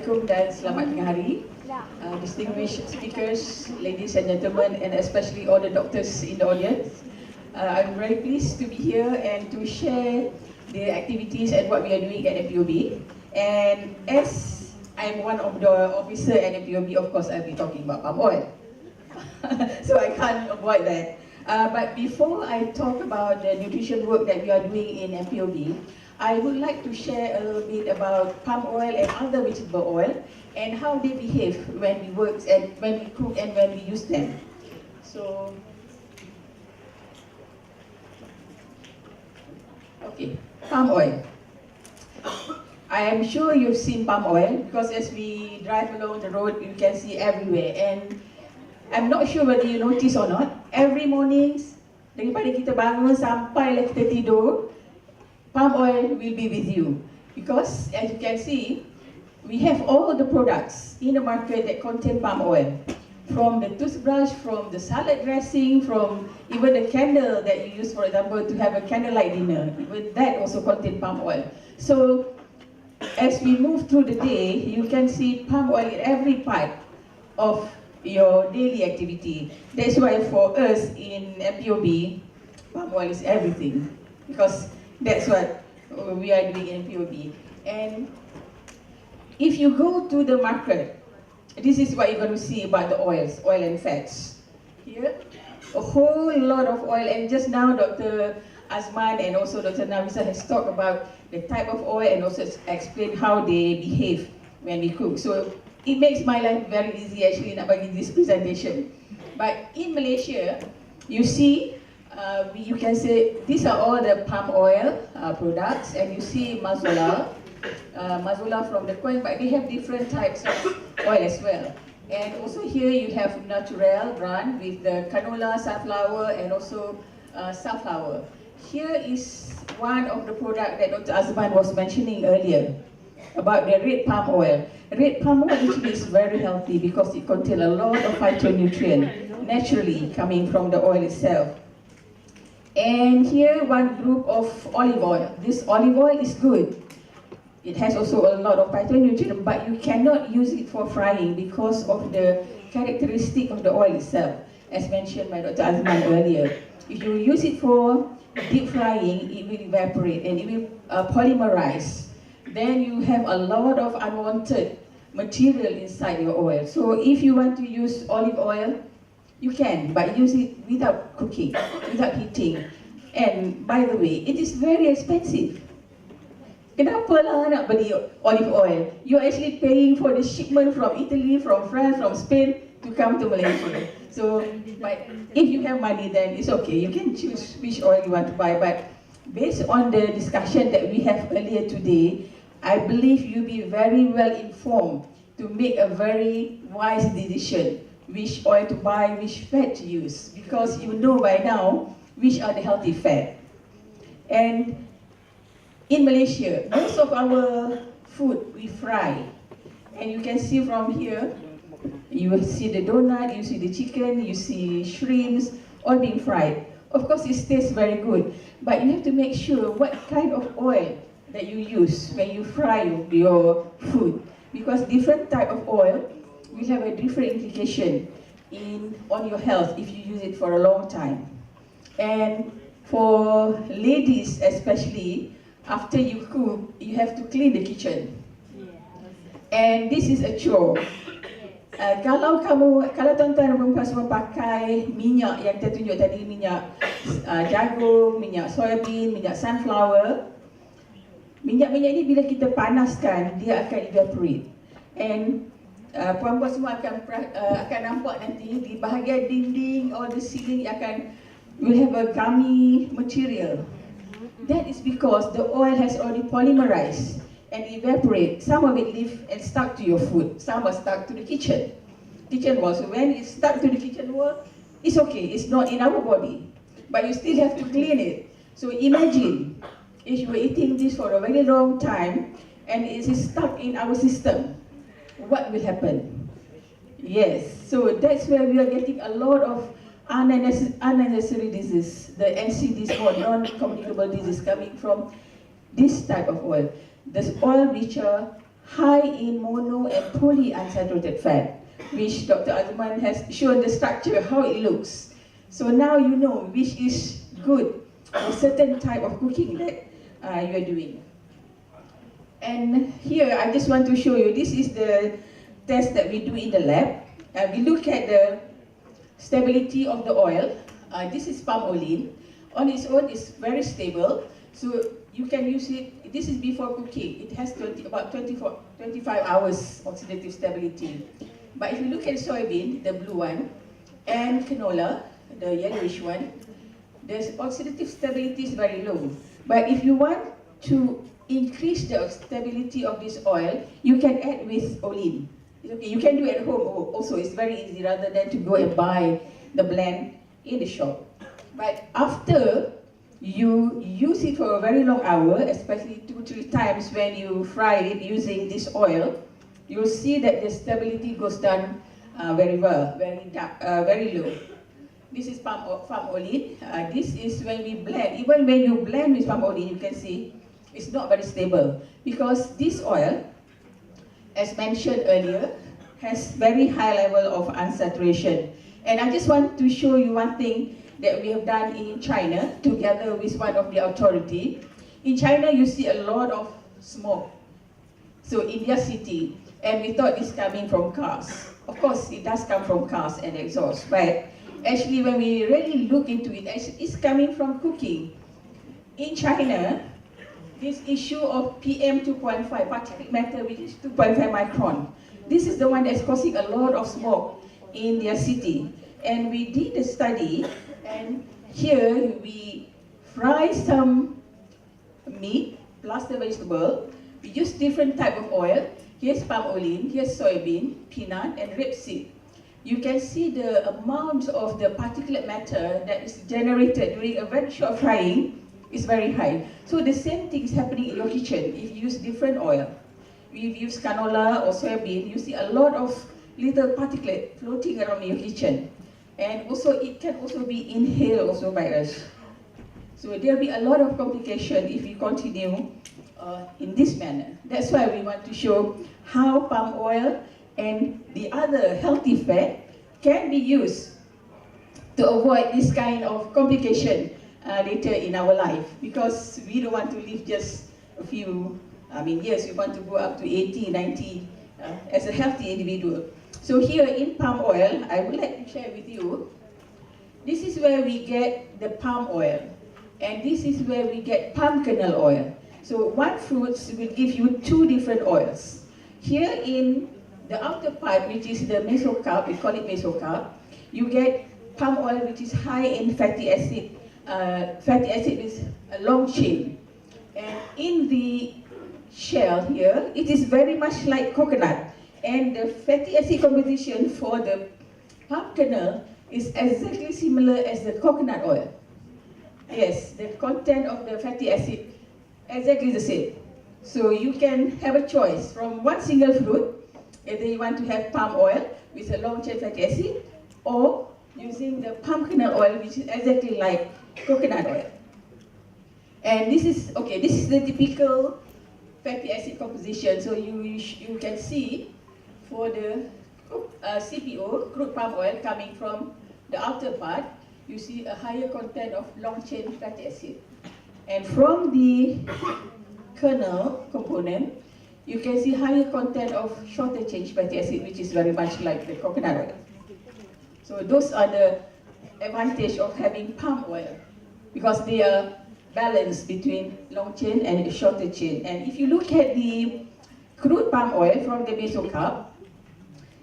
Assalamualaikum dan selamat tengah hari. Distinguished speakers, ladies and gentlemen, and especially all the doctors in the audience. I'm very pleased to be here and to share the activities and what we are doing at MPOB. And as I'm one of the officers at MPOB, of course I'll be talking about palm oil. So I can't avoid that. But before I talk about the nutrition work that we are doing in MPOB, I would like to share a little bit about palm oil and other vegetable oil and how they behave when we work and when we cook and when we use them. So, okay, palm oil. I am sure you've seen palm oil because as we drive along the road, you can see everywhere. And I'm not sure whether you notice or not, every morning, daripada kita bangun sampai kita tidur, palm oil will be with you. Because as you can see, we have all the products in the market that contain palm oil. From the toothbrush, from the salad dressing, from even the candle that you use, for example, to have a candlelight dinner. Even that also contain palm oil. So, as we move through the day, you can see palm oil in every part of your daily activity. That's why for us in MPOB, palm oil is everything. Because that's what we are doing in MPOB. And if you go to the market, this is what you're going to see about the oils, oil and fats. Here, a whole lot of oil. And just now, Dr. Azman and also Dr. Nafisa has talked about the type of oil and also explained how they behave when we cook. So it makes my life very easy actually nak bagi this presentation. But in Malaysia, you see, you can say these are all the palm oil products, and you see mazola from the coin, but they have different types of oil as well. And also here you have natural brand with the canola, sunflower, and also safflower. Here is one of the products that Dr. Azman was mentioning earlier about the red palm oil. Red palm oil actually is very healthy because it contains a lot of phytonutrients naturally coming from the oil itself. And here one group of olive oil. This olive oil is good. It has also a lot of phytonutrients, but you cannot use it for frying because of the characteristic of the oil itself, as mentioned by Dr. Azman earlier. If you use it for deep frying, it will evaporate and it will polymerize. Then you have a lot of unwanted material inside your oil. So if you want to use olive oil, you can, but use it without cooking, without heating. And by the way, it is very expensive. Kenapa lah nak beli olive oil? You're actually paying for the shipment from Italy, from France, from Spain to come to Malaysia. So, but if you have money, then it's okay. You can choose which oil you want to buy. But based on the discussion that we have earlier today, I believe you'll be very well informed to make a very wise decision which oil to buy, which fat to use, because you know by now which are the healthy fat. And in Malaysia, most of our food we fry, and you can see from here, you will see the donut, you see the chicken, you see shrimps, all being fried. Of course, it tastes very good, but you have to make sure what kind of oil that you use when you fry your food, because different type of oil will have a different implication on your health if you use it for a long time. And for ladies especially, after you cook, you have to clean the kitchen. And this is a chore. Kalau tuan-tuan dan perempuan semua pakai minyak yang kita tunjuk tadi, minyak jagung, minyak soybean, minyak sunflower, minyak-minyak ini bila kita panaskan, dia akan evaporate. And puan-puan semua akan nampak nanti di bahagian dinding or the ceiling will have a gummy material. That is because the oil has already polymerized and evaporate. Some of it leave and stuck to your food. Some are stuck to the kitchen wall. So when it's stuck to the kitchen wall, it's okay. It's not in our body, but you still have to clean it. So imagine if you were eating this for a very long time and it is stuck in our system. What will happen? Yes, so that's where we are getting a lot of unnecessary disease, the NCDs or non-communicable disease coming from this type of oil. The oil which are high in mono and polyunsaturated fat, which Dr. Azman has shown the structure, how it looks. So now you know which is good for certain type of cooking that you are doing. And here I just want to show you, this is the test that we do in the lab. We look at the stability of the oil. This is palm oil. On its own, it's very stable. So you can use it, this is before cooking. It has about 25 hours oxidative stability. But if you look at soybean, the blue one, and canola, the yellowish one, the oxidative stability is very low. But if you want to increase the stability of this oil, you can add with olein. Okay, you can do it at home also. It's very easy rather than to go and buy the blend in the shop. But after you use it for a very long hour, especially 2-3 times when you fry it using this oil, you'll see that the stability goes down very well, very low. This is palm oil. This is when we blend. Even when you blend with palm oil, you can see it's not very stable because this oil, as mentioned earlier, has very high level of unsaturation. And I just want to show you one thing that we have done in China together with one of the authority. In China, you see a lot of smoke. So in their city, and we thought it's coming from cars. Of course, it does come from cars and exhaust, but actually when we really look into it, it's coming from cooking. In China, this issue of PM 2.5, particulate matter which is 2.5 micron, this is the one that's causing a lot of smoke in their city. And we did a study, and here we fry some meat plus the vegetable. We use different type of oil. Here's palm oil, here's soybean, peanut, and rapeseed. You can see the amount of the particulate matter that is generated during a very short frying is very high. So the same thing is happening in your kitchen if you use different oil. If you use canola or soybean, you see a lot of little particulate floating around in your kitchen. And also it can also be inhaled also by us. So there'll be a lot of complication if we continue in this manner. That's why we want to show how palm oil and the other healthy fat can be used to avoid this kind of complication later in our life, because we don't want to live just a few years. We want to go up to 80, 90 as a healthy individual. So here in palm oil, I would like to share with you, this is where we get the palm oil, and this is where we get palm kernel oil. So one fruit will give you 2 different oils. Here in the outer part, which is the mesocarp, we call it mesocarp, you get palm oil which is high in fatty acid. Fatty acid is a long chain. And in the shell here, it is very much like coconut. And the fatty acid composition for the palm kernel is exactly similar as the coconut oil. Yes, the content of the fatty acid exactly the same. So you can have a choice from one single fruit, whether you want to have palm oil with a long chain fatty acid, or using the palm kernel oil, which is exactly like coconut oil. And this is the typical fatty acid composition. So you can see for the CPO, crude palm oil, coming from the outer part, you see a higher content of long chain fatty acid. And from the kernel component, you can see higher content of shorter chain fatty acid, which is very much like the coconut oil. So those are the advantage of having palm oil, because they are balanced between long chain and shorter chain. And if you look at the crude palm oil from the mesocarp,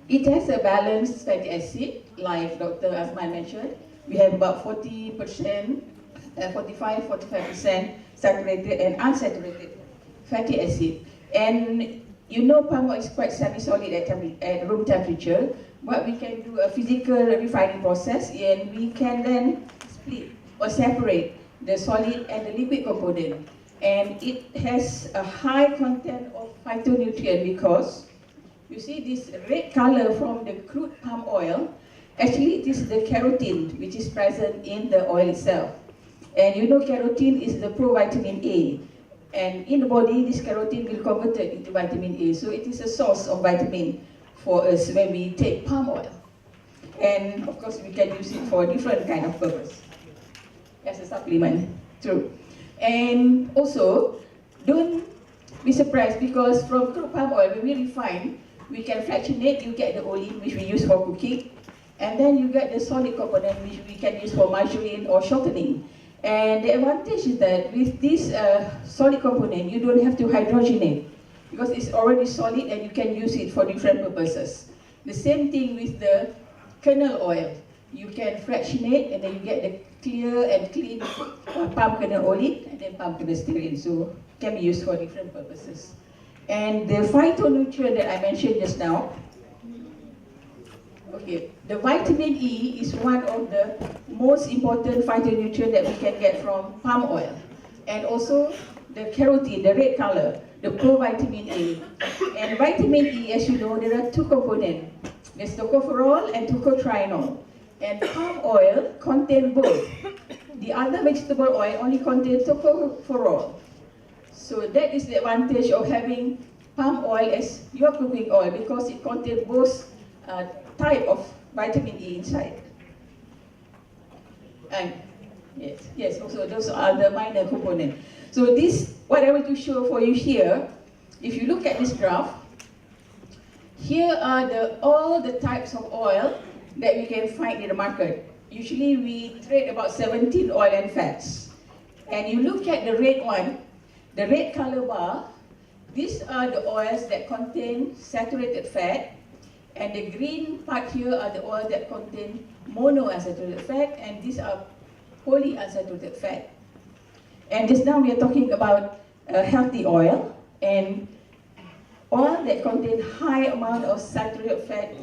it has a balanced fatty acid, like Dr. Azman mentioned. We have about 40%, 45% saturated and unsaturated fatty acid. And you know palm oil is quite semi-solid at room temperature, but we can do a physical refining process, and we can then split or separate the solid and the liquid component. And it has a high content of phytonutrient, because you see this red color from the crude palm oil, actually it is the carotene which is present in the oil itself. And you know carotene is the provitamin A. And in the body, this carotene will convert it into vitamin A. So it is a source of vitamin for us when we take palm oil. And of course, we can use it for different kind of purpose. As a supplement, true. And also, don't be surprised because from crude palm oil, when we refine, we can fractionate, you get the olein, which we use for cooking. And then you get the solid component, which we can use for margarine or shortening. And the advantage is that with this solid component, you don't have to hydrogenate because it's already solid and you can use it for different purposes. The same thing with the kernel oil. You can fractionate and then you get the clear and clean palm kernel olein and then palm kernel stearin. So it can be used for different purposes. And the phytonutrient that I mentioned just now, okay, the vitamin E is one of the most important phytonutrient that we can get from palm oil. And also the carotene, the red color, the provitamin A. And vitamin E, as you know, there are two components. There's tocopherol and tocotrienol. And palm oil contains both. The other vegetable oil only contains tocopherol. So that is the advantage of having palm oil as your cooking oil because it contains both type of vitamin E inside. And yes, also those are the minor components. So this, what I want to show for you here, if you look at this graph, here are all the types of oil that we can find in the market. Usually we trade about 17 oil and fats. And you look at the red one, the red color bar, these are the oils that contain saturated fat, and the green part here are the oils that contain monounsaturated fat, and these are polyunsaturated fat. And just now we are talking about healthy oil, and oil that contain high amount of saturated fat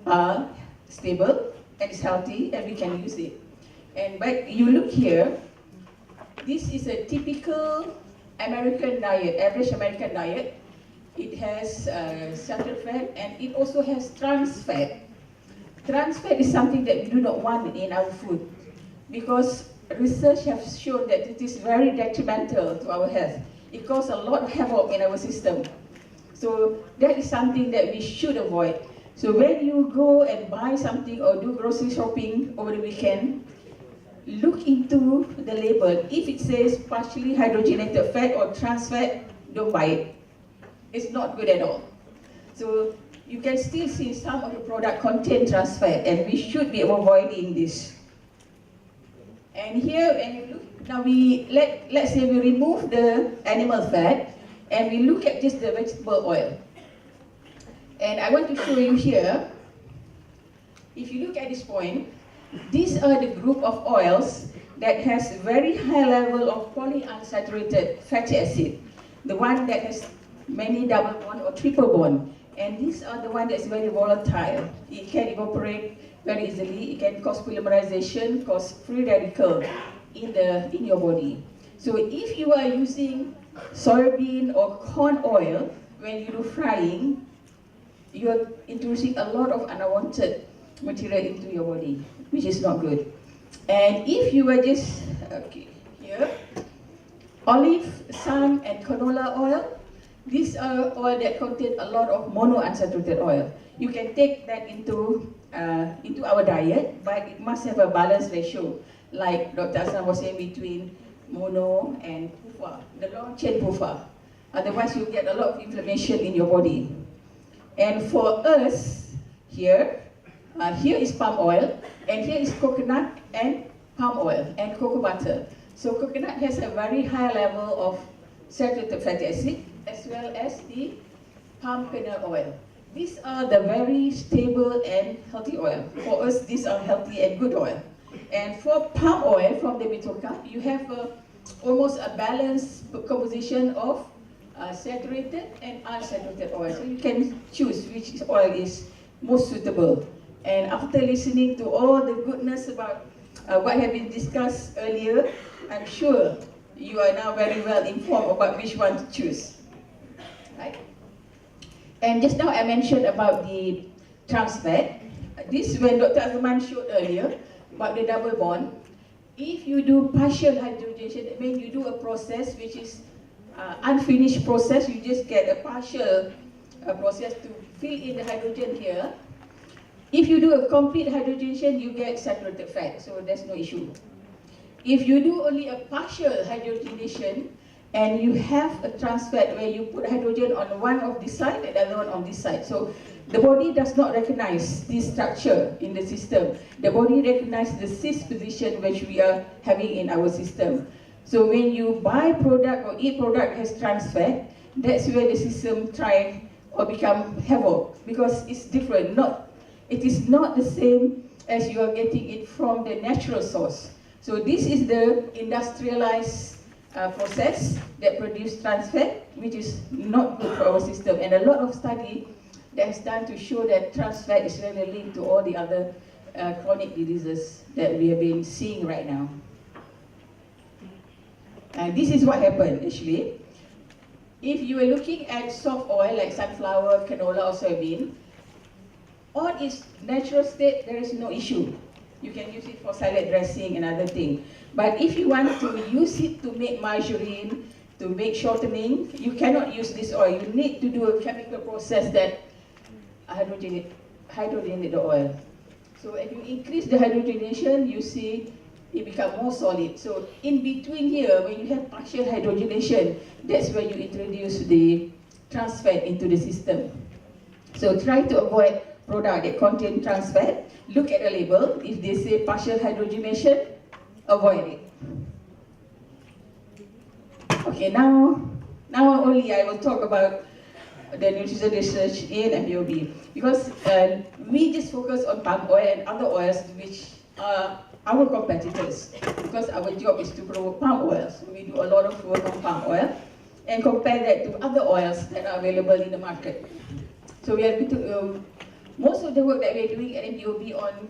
are stable and is healthy and we can use it. And but you look here, this is a typical American diet, average American diet. It has saturated fat and it also has trans fat. Trans fat is something that we do not want in our food because research has shown that it is very detrimental to our health. It causes a lot of havoc in our system. So that is something that we should avoid. So when you go and buy something or do grocery shopping over the weekend, look into the label. If it says partially hydrogenated fat or trans fat, don't buy it. It's not good at all. So you can still see some of the product contain trans fat and we should be avoiding this. And here, and you look, now let's say we remove the animal fat and we look at just the vegetable oil. And I want to show you here, if you look at this point, these are the group of oils that has very high level of polyunsaturated fatty acid, the one that has many double bond or triple bond. And these are the one that's very volatile. It can evaporate very easily. It can cause polymerization, cause free radical in your body. So if you are using soybean or corn oil when you do frying, you are introducing a lot of unwanted material into your body, which is not good. And if you were just, okay, here, olive, sun, and canola oil, these are oil that contain a lot of monounsaturated oil. You can take that into our diet, but it must have a balanced ratio, like Dr. Hassan was saying, between mono and PUFA, the long chain PUFA. Otherwise, you get a lot of inflammation in your body. And for us, here is palm oil, and here is coconut and palm oil and cocoa butter. So coconut has a very high level of saturated fatty acid, as well as the palm kernel oil. These are the very stable and healthy oil. For us, these are healthy and good oil. And for palm oil from the Bitoka, you have almost a balanced composition of saturated and unsaturated oil. So you can choose which oil is most suitable. And after listening to all the goodness about what have been discussed earlier, I'm sure you are now very well informed about which one to choose. Right? And just now I mentioned about the trans fat. This when Dr. Azman showed earlier about the double bond. If you do partial hydrogenation, that means you do a process which is unfinished process, you just get a partial process to fill in the hydrogen here. If you do a complete hydrogenation, you get saturated fat, so there's no issue. If you do only a partial hydrogenation, and you have a trans fat where you put hydrogen on one of this side and the other one on this side, so the body does not recognize this structure in the system. The body recognizes the cis position which we are having in our system. So when you buy product or eat product has trans fat, that's where the system try or become havoc, because it's different. It is not the same as you are getting it from the natural source. So this is the industrialized process that produce trans fat, which is not good for our system. And a lot of study that's done to show that trans fat is really linked to all the other chronic diseases that we have been seeing right now. This is what happened actually. If you are looking at soft oil like sunflower, canola or soybean, on its natural state there is no issue. You can use it for salad dressing and other things. But if you want to use it to make margarine, to make shortening, you cannot use this oil. You need to do a chemical process that hydrogenate the oil. So if you increase the hydrogenation, you see it become more solid. So in between here, when you have partial hydrogenation, that's where you introduce the trans fat into the system. So try to avoid product that contain trans fat. Look at the label. If they say partial hydrogenation, avoid it. Okay, now only I will talk about the nutrition research in MPOB, because we just focus on palm oil and other oils which are our competitors, because our job is to promote palm oil. So we do a lot of work on palm oil and compare that to other oils that are available in the market. So we are going to, most of the work that we are doing at MPOB on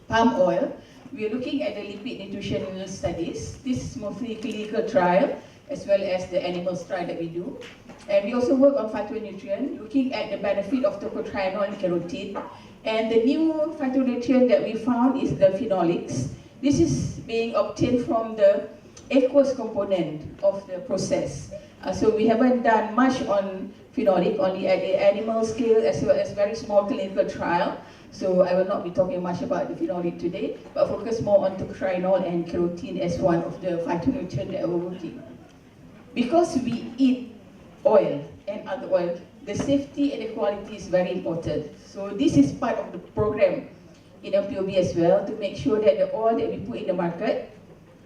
palm oil, we are looking at the lipid nutritional studies. This is mostly clinical trial as well as the animal trial that we do. And we also work on phytonutrient, looking at the benefit of tocotrienol and carotene. And the new phytonutrient that we found is the phenolics. This is being obtained from the aqueous component of the process. So we haven't done much on phenolic, only at the animal scale as well as very small clinical trial. So I will not be talking much about the phenolic today, but focus more on tocotrienol and carotene as one of the phytonutrients that we're working. Because we eat oil and other oil, the safety and the quality is very important. So this is part of the program in MPOB as well, to make sure that the oil that we put in the market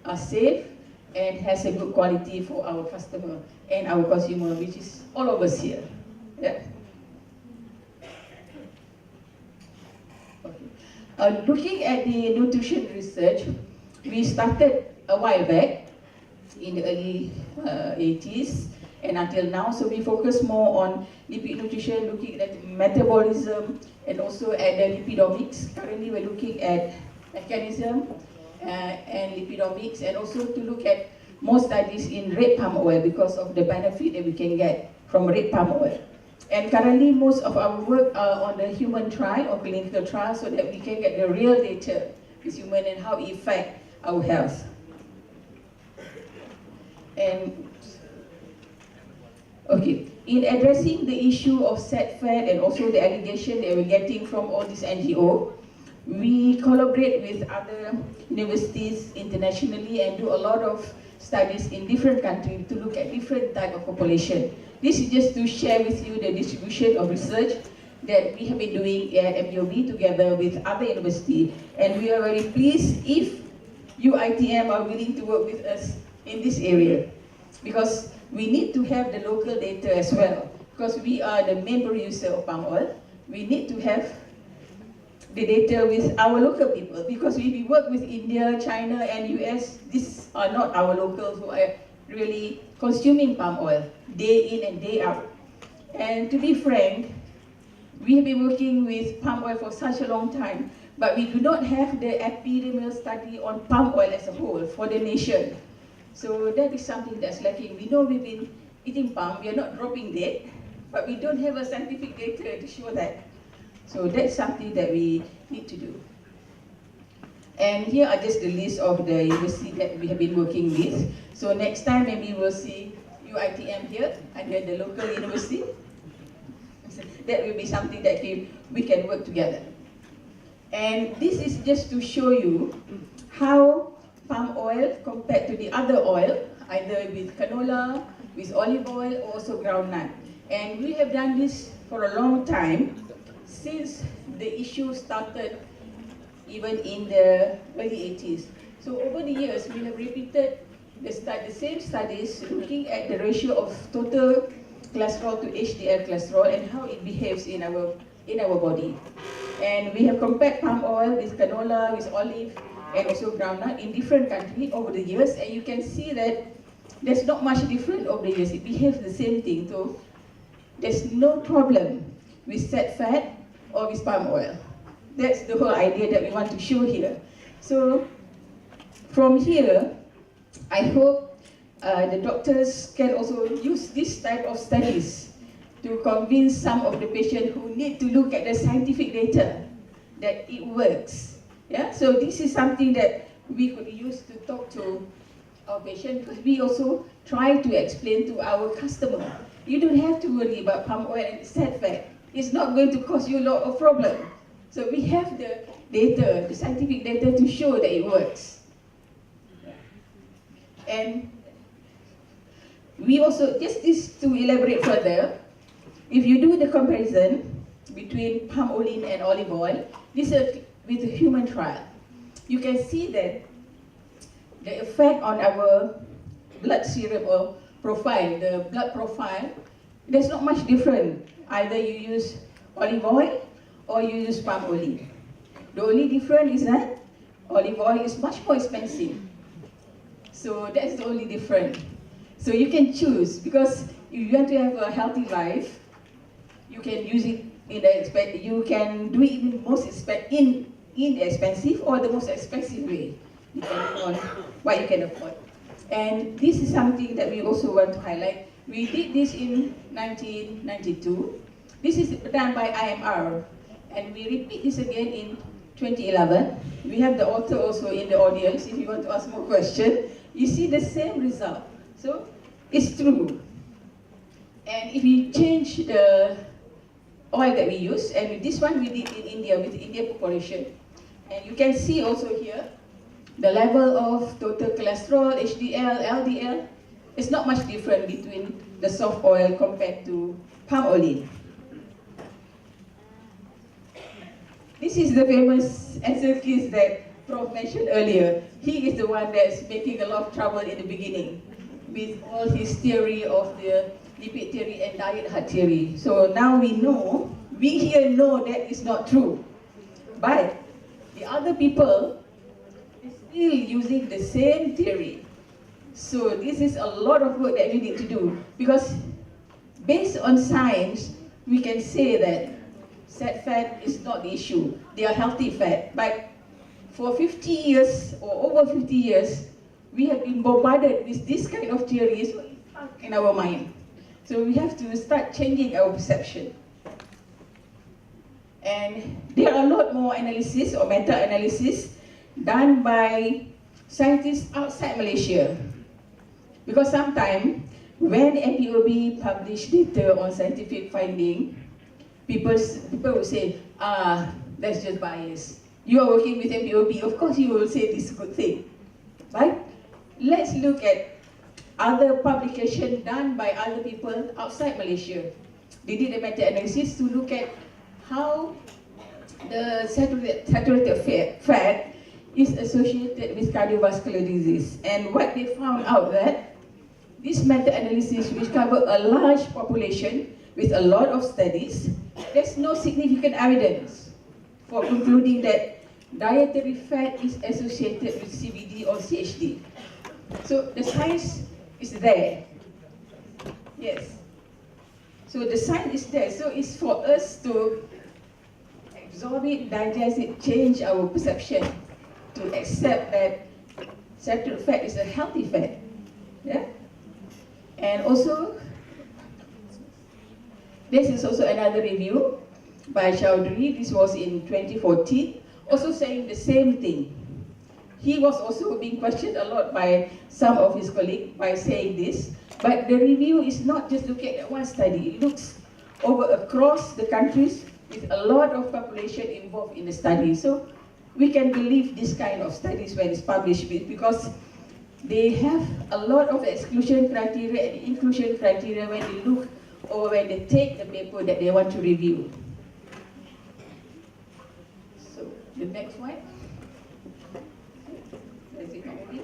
are safe and has a good quality for our customer and our consumer, which is all of us here. Yeah. Okay. Looking at the nutrition research, we started a while back in the early 80s and until now. So we focus more on lipid nutrition, looking at metabolism and also at the lipidomics. Currently we're looking at mechanism and lipidomics, and also to look at more studies in red palm oil because of the benefit that we can get from red palm oil. And currently most of our work are on the human trial or clinical trial, so that we can get the real data with human and how it affects our health. And okay, in addressing the issue of sad fat and also the allegation that we're getting from all these NGO, we collaborate with other universities internationally and do a lot of studies in different countries to look at different type of population. This is just to share with you the distribution of research that we have been doing at MPOB together with other universities, and we are very pleased if you ITM are willing to work with us in this area, because we need to have the local data as well, because we are the main producer of palm oil. We need to have the data with our local people, because we work with India, China and US. These are not our locals who are really consuming palm oil day in and day out. And to be frank, we have been working with palm oil for such a long time, but we do not have the epidemiological study on palm oil as a whole for the nation. So that is something that's lacking. We know we've been eating palm, we are not dropping dead, but we don't have a scientific data to show that. So that's something that we need to do. And here are just the list of the universities that we have been working with. So next time maybe we'll see UiTM here under the local university. So that will be something that we can work together. And this is just to show you how palm oil compared to the other oil, either with canola, with olive oil, or also groundnut. And we have done this for a long time, since the issue started even in the early 80s. So over the years, we have repeated the same studies looking at the ratio of total cholesterol to HDL cholesterol and how it behaves in our body. And we have compared palm oil with canola, with olive, and also groundnut in different countries over the years, and you can see that there's not much difference over the years. It behaves the same thing. So there's no problem with said fat or with palm oil. That's the whole idea that we want to show here. So from here, I hope the doctors can also use this type of studies to convince some of the patients who need to look at the scientific data that it works. Yeah? So this is something that we could use to talk to our patient, because we also try to explain to our customer, you don't have to worry about palm oil and said fat. It's not going to cause you a lot of problem. So we have the data, the scientific data to show that it works. And we also, just this to elaborate further, if you do the comparison between palm oil and olive oil, this is with a human trial. You can see that the effect on our blood serum or profile, the blood profile, there's not much different. Either you use olive oil or you use palm oil. The only difference is that olive oil is much more expensive. So that's the only difference. So you can choose, because if you want to have a healthy life, you can use it in the you can do it in the most inexpensive or the most expensive way, depending on what you can afford. And this is something that we also want to highlight. We did this in 1992. This is done by IMR, and we repeat this again in 2011. We have the author also in the audience if you want to ask more questions. You see the same result. So it's true. And if you change the oil that we use, and with this one we did in India with the Indian population. And you can see also here the level of total cholesterol, HDL, LDL. It's not much different between the soft oil compared to palm oil. This is the famous answer keys that Prof mentioned earlier. He is the one that's making a lot of trouble in the beginning with all his theory of the lipid theory and diet heart theory. So now we here know that is not true. But the other people is still using the same theory. So this is a lot of work that we need to do, because based on science, we can say that said fat is not the issue. They are healthy fat. But for 50 years or over 50 years, we have been bombarded with this kind of theories in our mind. So we have to start changing our perception. And there are a lot more analysis or meta-analysis done by scientists outside Malaysia. Because sometimes when MPOB publish data on scientific finding, people will say, that's just bias. You are working with MPOB, of course you will say this good thing. Right? Let's look at other publications done by other people outside Malaysia. They did a meta-analysis to look at how the saturated fat is associated with cardiovascular disease. And what they found out that this meta-analysis, which covered a large population with a lot of studies, there's no significant evidence for concluding that dietary fat is associated with CVD or CHD. So the science is there. Yes. So the science is there. So it's for us to absorb it, digest it, change our perception to accept that saturated fat is a healthy fat. Yeah? And also, this is also another review by Chowdhury. This was in 2014, also saying the same thing. He was also being questioned a lot by some of his colleagues by saying this, But the review is not just looking at one study. It looks over across the countries with a lot of population involved in the study. So we can believe this kind of studies when it's published because they have a lot of exclusion criteria and inclusion criteria when they look or when they take the paper that they want to review. So the next one. Is it already?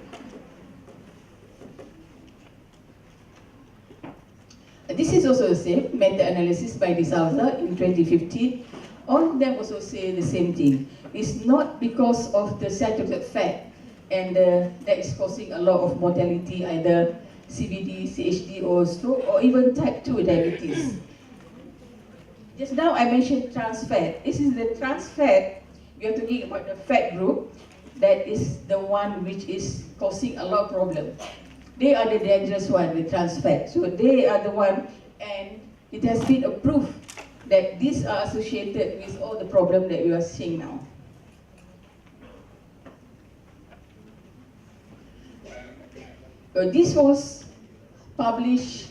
This is also the same meta-analysis by De Souza in 2015. All of them also say the same thing. It's not because of the saturated fat and that is causing a lot of mortality, either CVD, CHD or stroke, or even type 2 diabetes. Just now I mentioned trans fat. This is the trans fat. We are talking about the fat group that is the one which is causing a lot of problems. They are the dangerous one, the trans fat. So they are the one, and it has been approved that these are associated with all the problems that we are seeing now. So this was published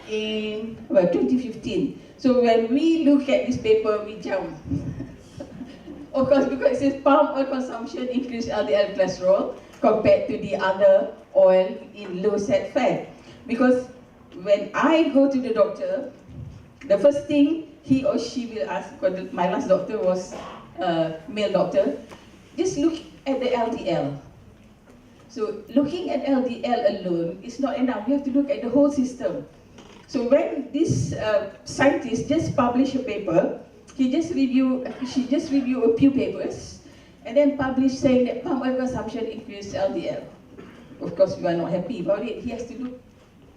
in 2015. So when we look at this paper, we jump. Of course, because it says palm oil consumption increased LDL cholesterol compared to the other oil in low sat fat. Because when I go to the doctor, the first thing he or she will ask, because my last doctor was a male doctor, just look at the LDL. So looking at LDL alone is not enough. We have to look at the whole system. So when this scientist just published a paper, she just reviewed a few papers and then published saying that palm oil consumption increased LDL. Of course, we are not happy about it. He has to look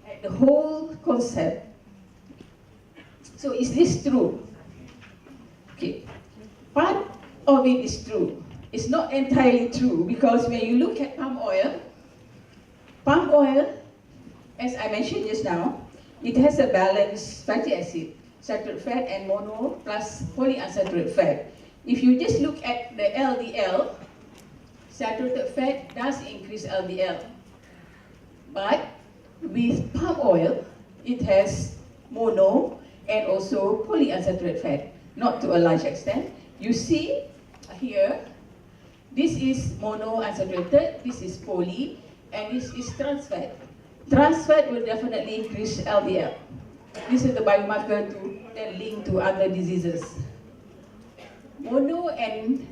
at the whole concept. So is this true? Okay, part of it is true. It's not entirely true because when you look at palm oil, as I mentioned just now, it has a balanced fatty acid, saturated fat and mono plus polyunsaturated fat. If you just look at the LDL, saturated fat does increase LDL. But with palm oil, it has mono and also polyunsaturated fat, not to a large extent. You see here, this is monounsaturated, this is poly, and this is trans fat. Trans fat will definitely increase LDL. This is the biomarker to then link to other diseases. Mono and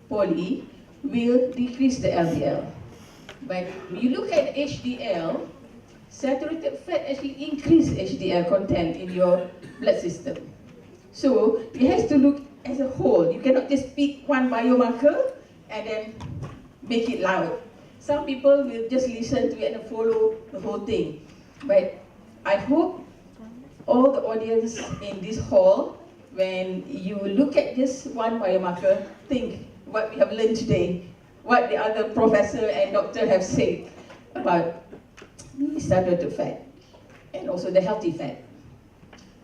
poly will decrease the LDL. But when you look at HDL, saturated fat actually increase HDL content in your blood system. So it has to look as a whole. You cannot just pick one biomarker and then make it loud. Some people will just listen to it and follow the whole thing. But I hope all the audience in this hall, when you look at this one biomarker, think what we have learned today, what the other professor and doctor have said about the saturated fat and also the healthy fat.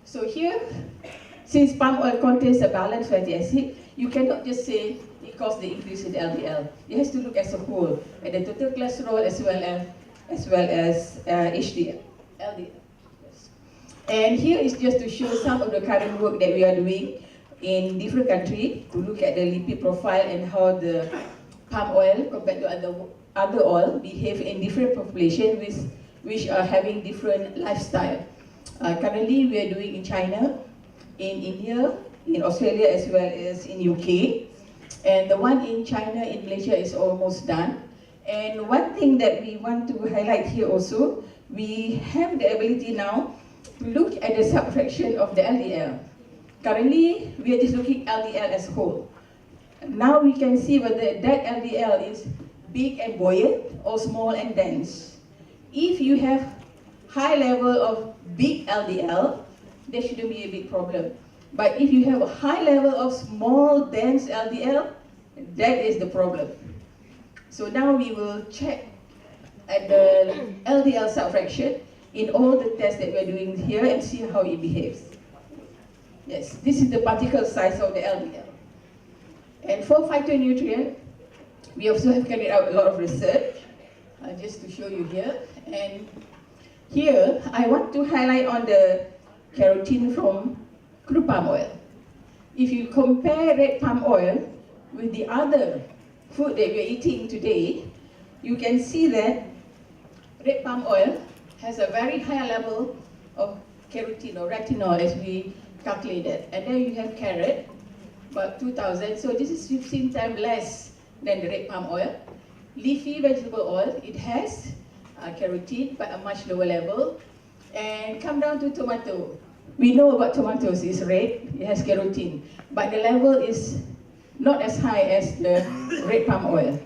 So here, since palm oil contains a balanced fatty acid, you cannot just say it caused the increase in LDL. It has to look as a whole, at the total cholesterol as well as HDL, LDL. Yes. And here is just to show some of the current work that we are doing in different countries to look at the lipid profile and how the palm oil compared to other oil behave in different populations which are having different lifestyle. Currently, we are doing in China, in India, in Australia, as well as in UK. And the one in China, in Malaysia is almost done. And one thing that we want to highlight here also, we have the ability now to look at the subfraction of the LDL. Currently, we are just looking at LDL as a whole. Now we can see whether that LDL is big and buoyant or small and dense. If you have high level of big LDL, there shouldn't be a big problem. But if you have a high level of small, dense LDL, that is the problem. So now we will check at the LDL subfraction in all the tests that we're doing here and see how it behaves. Yes, this is the particle size of the LDL. And for phytonutrient, we also have carried out a lot of research, just to show you here. And Here, I want to highlight on the carotene from crude palm oil. If you compare red palm oil with the other food that we're eating today, you can see that red palm oil has a very high level of carotene or retinol as we calculated. And then you have carrot, about 2,000. So this is 15 times less than the red palm oil. Leafy vegetable oil, it has carotene, but a much lower level. And come down to tomato. We know about tomatoes, it's red, it has carotene, but the level is not as high as the red palm oil.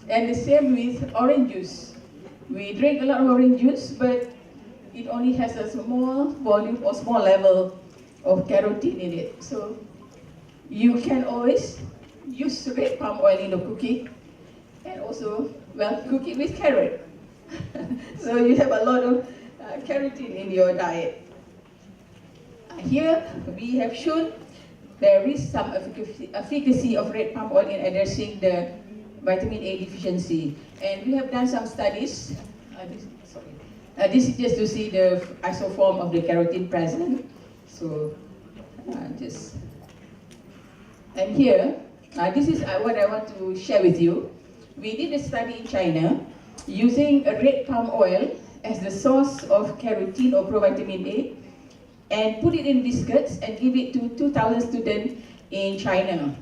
And the same with orange juice. We drink a lot of orange juice, but it only has a small volume or small level of carotene in it. So you can always use red palm oil in the cooking, and also, well, cook it with carrot. So you have a lot of carotene in your diet. Here we have shown there is some efficacy of red palm oil in addressing the vitamin A deficiency. And we have done some studies. This is just to see the isoform of the carotene present. So and here, this is what I want to share with you. We did a study in China using a red palm oil as the source of carotene or provitamin A, and put it in biscuits and give it to 2,000 students in China.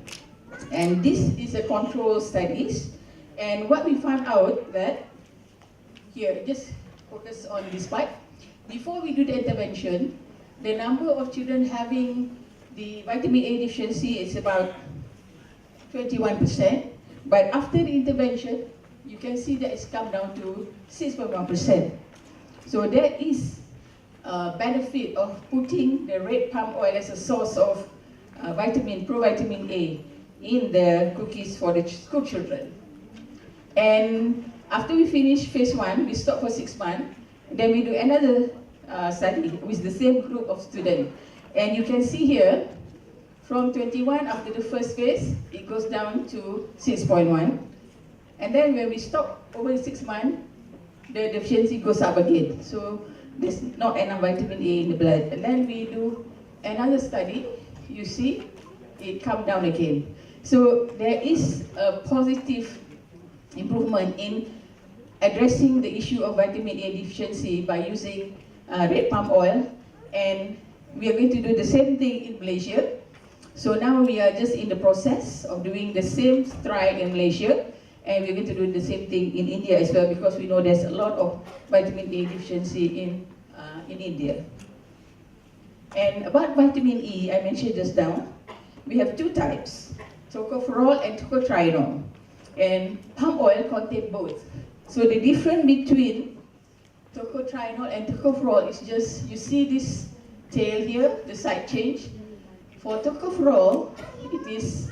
And this is a control studies. And what we found out that, here, just focus on this part. Before we do the intervention, the number of children having the vitamin A deficiency is about 21%. But after the intervention, you can see that it's come down to 6.1%. So there is benefit of putting the red palm oil as a source of provitamin A in the cookies for the school children. And after we finish phase 1, we stop for 6 months. Then we do another study with the same group of students. And you can see here, from 21 after the first phase, it goes down to 6.1. And then when we stop over 6 months, the deficiency goes up again. So there's not enough vitamin A in the blood. And then we do another study, you see, it comes down again. So there is a positive improvement in addressing the issue of vitamin A deficiency by using red palm oil. And we are going to do the same thing in Malaysia. So now we are just in the process of doing the same trial in Malaysia. And we're going to do the same thing in India as well, because we know there's a lot of vitamin A deficiency in India. And about vitamin E, I mentioned just now, we have 2 types, tocopherol and tocotrienol. And palm oil contains both. So the difference between tocotrienol and tocopherol is just, you see this tail here, the side change. For tocopherol, it is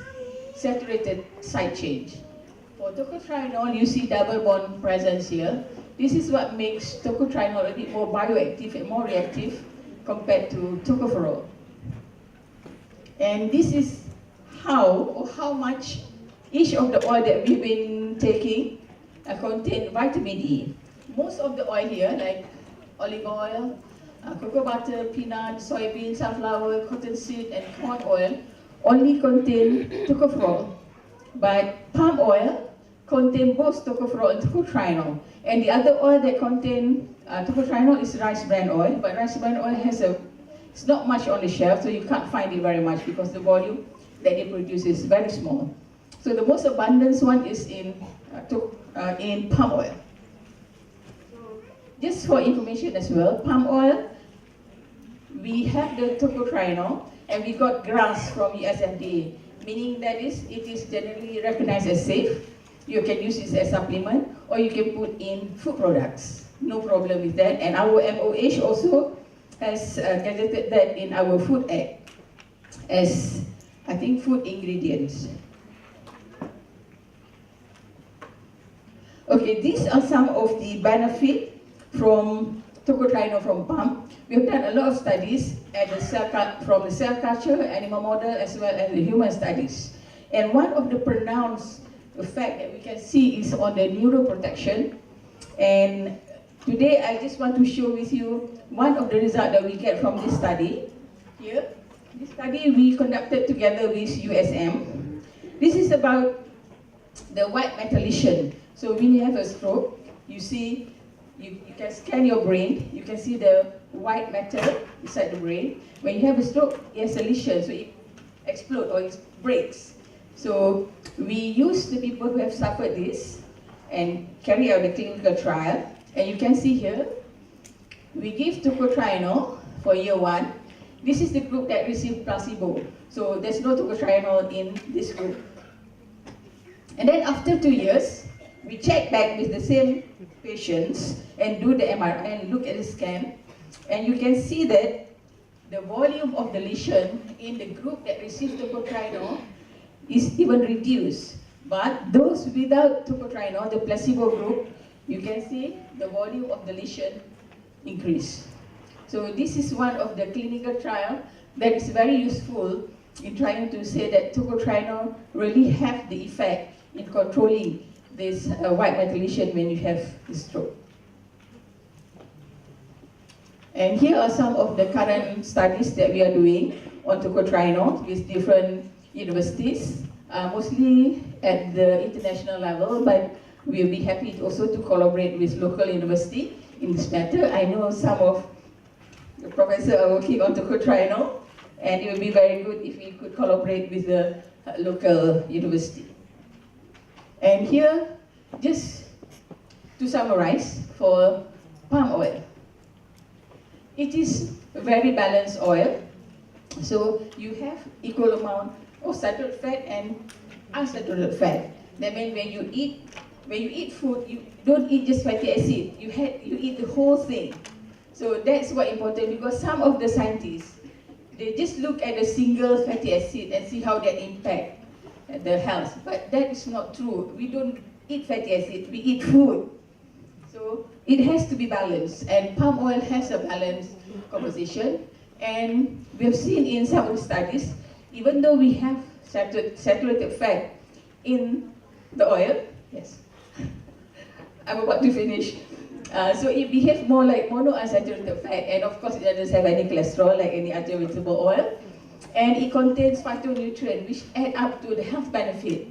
saturated side change. For tocotrienol, you see double bond presence here. This is what makes tocotrienol a bit more bioactive and more reactive compared to tocopherol. And this is how much each of the oil that we've been taking contain vitamin E. Most of the oil here, like olive oil, cocoa butter, peanut, soybean, sunflower, cottonseed, and corn oil, only contain tocopherol. But palm oil contain both tocopherol and tocotrienol. And the other oil that contain tocotrienol is rice bran oil, but rice bran oil it's not much on the shelf, so you can't find it very much because the volume that they produce is very small. So the most abundant one is in palm oil. Just for information as well, palm oil, we have the tocotrienol, and we got grants from USFDA, meaning that it is generally recognized as safe. You can use it as supplement, or you can put in food products. No problem with that. And our MOH also has gazetted that in our Food Act as, I think, food ingredients. Okay, these are some of the benefits from tocotrienol from palm. We have done a lot of studies at from the cell culture, animal model, as well as the human studies. And one of the pronounced effect that we can see is on the neuroprotection. And today I just want to show with you one of the results that we get from this study. Here, this study we conducted together with USM. This is about the white metal lesion. So when you have a stroke, you see, you can scan your brain, you can see the white matter inside the brain. When you have a stroke, it has a lesion, so it explodes or it breaks. So we use the people who have suffered this and carry out the clinical trial. And you can see here, we give tocotrienol for year 1. This is the group that received placebo. So there's no tocotrienol in this group. And then after 2 years, we check back with the same patients and do the MRI and look at the scan. And you can see that the volume of the lesion in the group that received tocotrienol is even reduced. But those without tocotrienol, the placebo group, you can see the volume of the lesion increase. So this is one of the clinical trials that is very useful in trying to say that tocotrienol really have the effect in controlling this white matter lesion when you have the stroke. And here are some of the current studies that we are doing on tocotrienol with different universities, mostly at the international level, but we'll be happy also to collaborate with local university in this matter. I know some of the professors are working on tocotrienol, and it would be very good if we could collaborate with the local university. And here, just to summarize, for palm oil, it is a very balanced oil. So you have equal amount of saturated fat and unsaturated fat. That means when you eat food, you don't eat just fatty acid. You eat the whole thing. So that's what important, because some of the scientists, they just look at a single fatty acid and see how that impact the health. But that is not true. We don't eat fatty acid, we eat food. So it has to be balanced, and palm oil has a balanced composition. And we have seen in some of the studies, even though we have saturated fat in the oil, yes, I'm about to finish. So it behaves more like monounsaturated fat, and of course it doesn't have any cholesterol like any other vegetable oil. And it contains phytonutrients which add up to the health benefit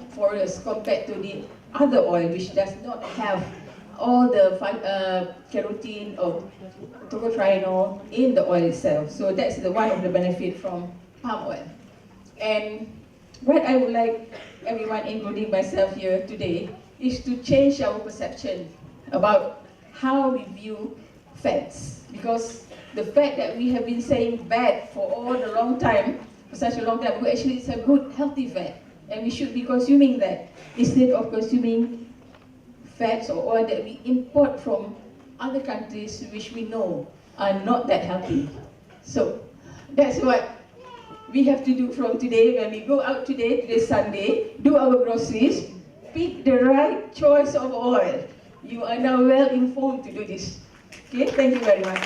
for us compared to the other oil which does not have all the carotene or tocotrienol in the oil itself. So that's one of the benefits from palm oil. And what I would like everyone, including myself here today, is to change our perception about how we view fats. Because the fat that we have been saying bad for all the long time, for such a long time, well, actually it's a good, healthy fat. And we should be consuming that instead of consuming fats or oil that we import from other countries which we know are not that healthy. So that's what we have to do from today. When we go out today, today's Sunday, do our groceries, pick the right choice of oil. You are now well informed to do this. Okay, thank you very much.